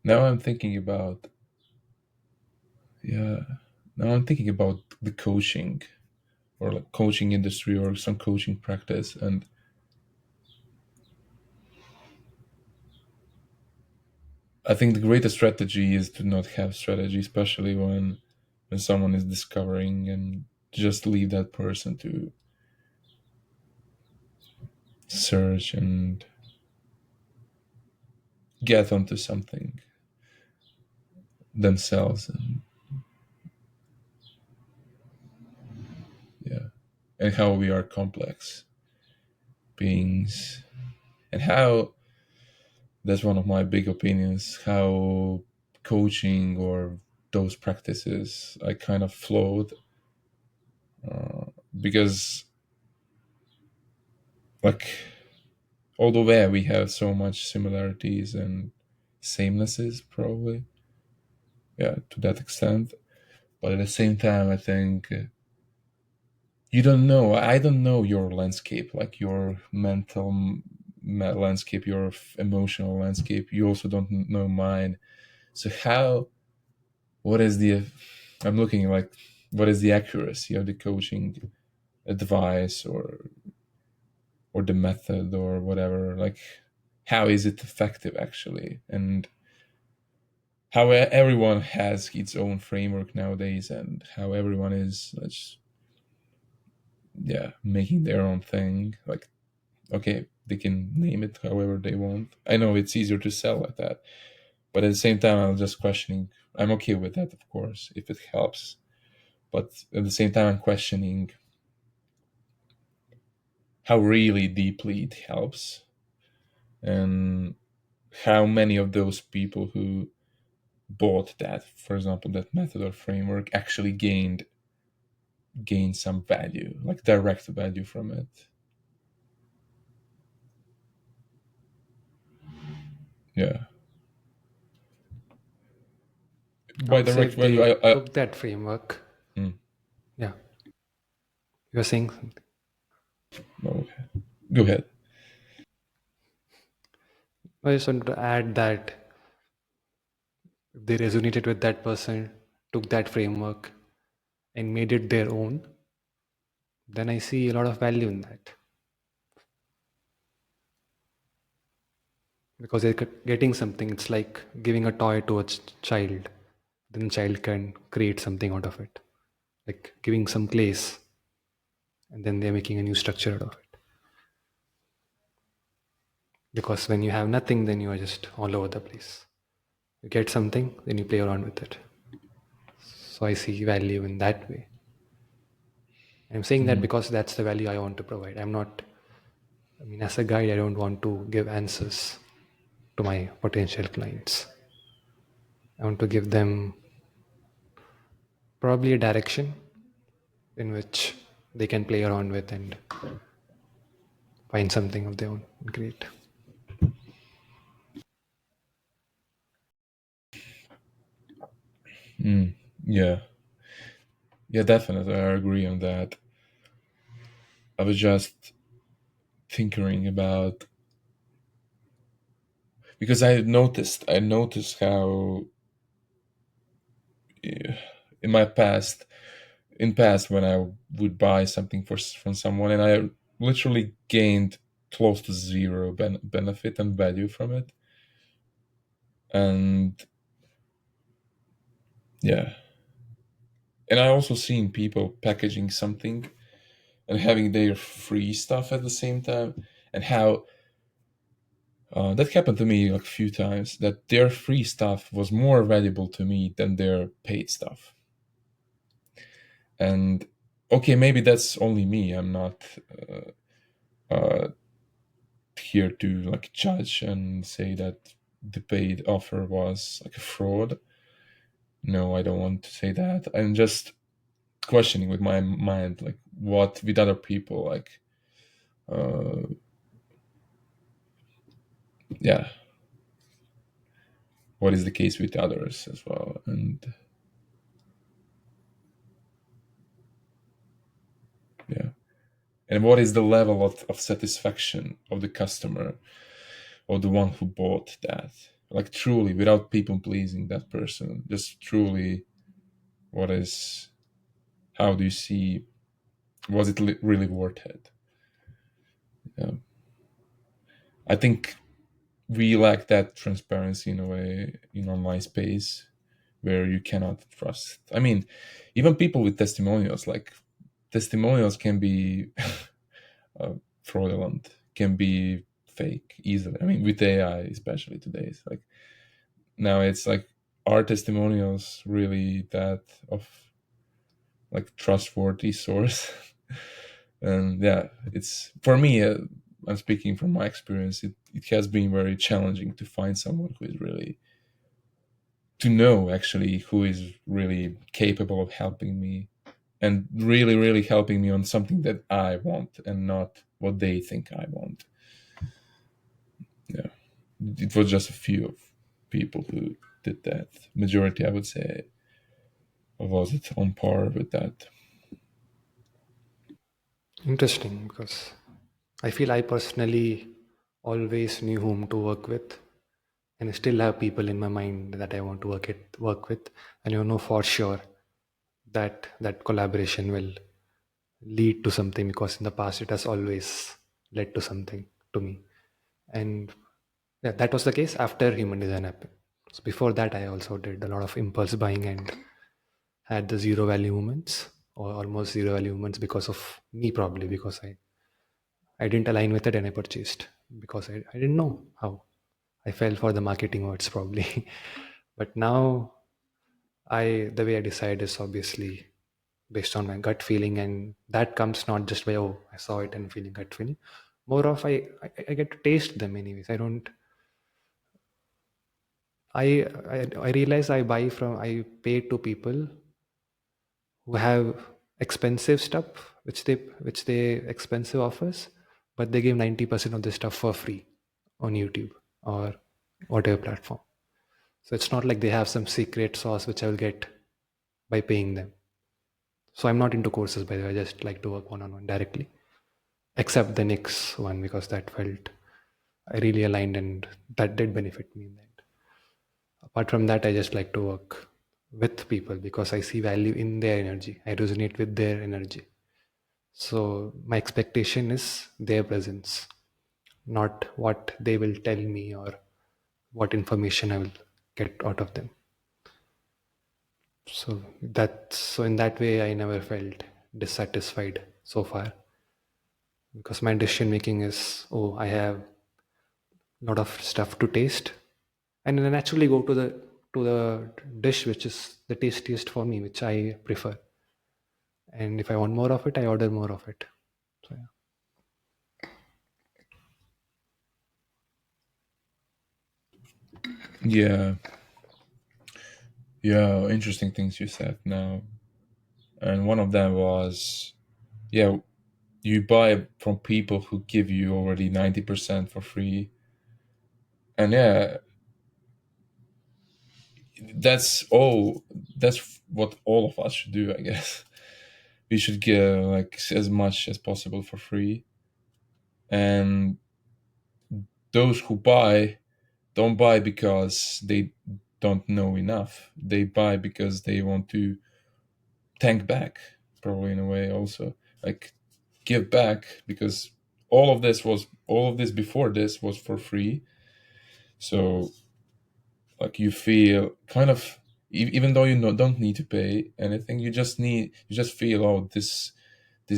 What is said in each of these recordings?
Now I'm thinking about yeah. Now I'm thinking about the coaching or like coaching industry or some coaching practice, and I think the greatest strategy is to not have strategy, especially when someone is discovering, and just leave that person to search and get onto something themselves. And yeah, and how we are complex beings, and how that's one of my big opinions, how coaching or those practices I kind of flawed, because like although yeah, we have so much similarities and samenesses probably, yeah, to that extent, but at the same time I think you don't know, I don't know your landscape, like your mental landscape, your emotional landscape, you also don't know mine. So how, what is the, I'm looking like, what is the accuracy of the coaching advice or the method or whatever, like how is it effective actually, and how everyone has its own framework nowadays, and how everyone is yeah, making their own thing, like okay, they can name it however they want. I know it's easier to sell like that, but at the same time I'm just questioning. I'm okay with that, of course, if it helps, but at the same time I'm questioning how really deeply it helps, and how many of those people who bought that, for example, that method or framework, actually gained some value, like direct value from it. Yeah, I by would say direct if value, they I took that framework, hmm, yeah, you're saying something. no, go ahead. I just wanted to add that if they resonated with that person, took that framework and made it their own, then I see a lot of value in that because they're getting something. It's like giving a toy to a child, then the child can create something out of it, like giving some clays, and then they're making a new structure out of it. Because when you have nothing, then you are just all over the place. You get something, then you play around with it. So I see value in that way. I'm saying that Hmm. because that's the value I want to provide. I'm not, I mean, as a guide, I don't want to give answers to my potential clients. I want to give them probably a direction in which they can play around with and find something of their own and create. Yeah, yeah, definitely, I agree on that. I was just thinking about, because I noticed how in my past, in past when I would buy something from someone, and I literally gained close to zero benefit and value from it. And yeah, and I also seen people packaging something and having their free stuff at the same time, and how that happened to me like a few times, that their free stuff was more valuable to me than their paid stuff. And okay, maybe that's only me, I'm not uh, here to like judge and say that the paid offer was like a fraud. No, I don't want to say that. I'm just questioning with my mind, like what with other people, like uh yeah, what is the case with others as well. And yeah, and what is the level of satisfaction of the customer or the one who bought that. like truly without people pleasing that person, just truly what is, how do you see, was it really worth it? Yeah. I think we lack that transparency in a way in online space where you cannot trust. I mean, even people with testimonials, like testimonials can be uh, fraudulent, can be fake easily. I mean, with AI, especially today, it's like now it's like, are testimonials really that of like trustworthy source? And yeah, it's for me. I'm speaking from my experience. It has been very challenging to find someone who is really, to know actually who is really capable of helping me and really really helping me on something that I want and not what they think I want. Yeah, it was just a few of people who did that. Majority, I would say, was it on par with that. Interesting, because I feel I personally always knew whom to work with, and I still have people in my mind that I want to work with, and you know for sure that that collaboration will lead to something, because in the past it has always led to something to me. And yeah, that was the case after human design happened. So before that, I also did a lot of impulse buying and had the zero value moments, or almost zero value moments, because of me, probably because I didn't align with it and I purchased because I didn't know how. I fell for the marketing words probably. But now the way I decide is obviously based on my gut feeling, and that comes not just by, oh, I saw it and feeling gut feeling. More of I get to taste them anyways. I don't I realize I pay to people who have expensive stuff, which they expensive offers, but they give 90% of the stuff for free on YouTube or whatever platform. So it's not like they have some secret sauce which I will get by paying them. So I'm not into courses, by the way. I just like to work one on one directly, except the next one, because that felt I really aligned and that did benefit me in the end. Apart from that, I just like to work with people because I see value in their energy. I resonate with their energy. So my expectation is their presence, not what they will tell me or what information I will get out of them. So in that way I never felt dissatisfied so far, because my decision making is, oh, I have a lot of stuff to taste, and then I naturally go to the dish which is the tastiest for me, which I prefer. And if I want more of it, I order more of it. So yeah. Yeah, yeah, interesting things you said now, and one of them was, yeah, you buy from people who give you already 90% for free. And yeah, that's all, that's what all of us should do, I guess. We should get like as much as possible for free. And those who buy don't buy because they don't know enough. They buy because they want to tank back, probably in a way also. Like give back, because all of this before this was for free. So like you feel kind of, even though don't need to pay anything, you just feel, oh, this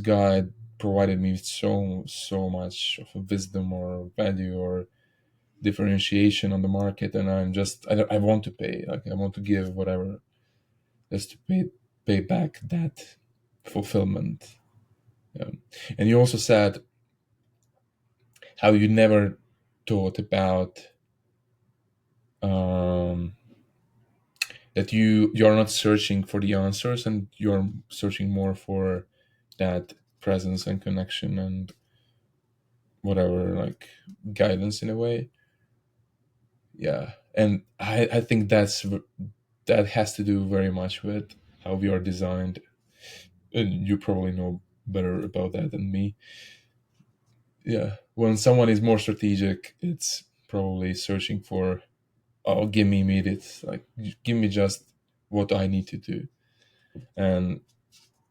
guy provided me with so much of wisdom or value or differentiation on the market, and I want to pay, like I want to give whatever, just to pay back that fulfillment. Yeah. And you also said how you never thought about, um, that you're not searching for the answers, and you're searching more for that presence and connection and whatever, like guidance in a way. Yeah, and I think that has to do very much with how we are designed, and you probably know better about that than me. Yeah, when someone is more strategic, it's probably searching for oh, give me immediate, like give me just what I need to do. And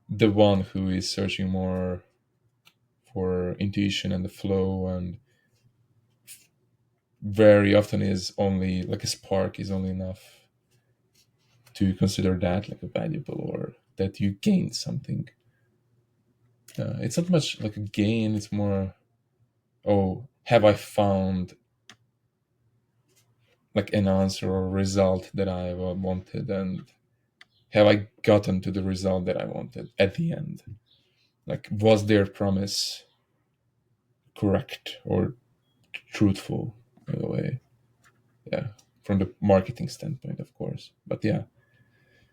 the one who is searching more for intuition and the flow, and very often is only like a spark is only enough to consider that like a valuable, or that you gained something. It's not much like a gain, it's more, oh, have I found like an answer or result that I wanted, and have I gotten to the result that I wanted at the end? Like, was their promise correct or truthful in a way? Yeah, from the marketing standpoint, of course. But yeah,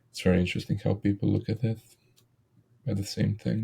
it's very interesting how people look at it, at the same thing.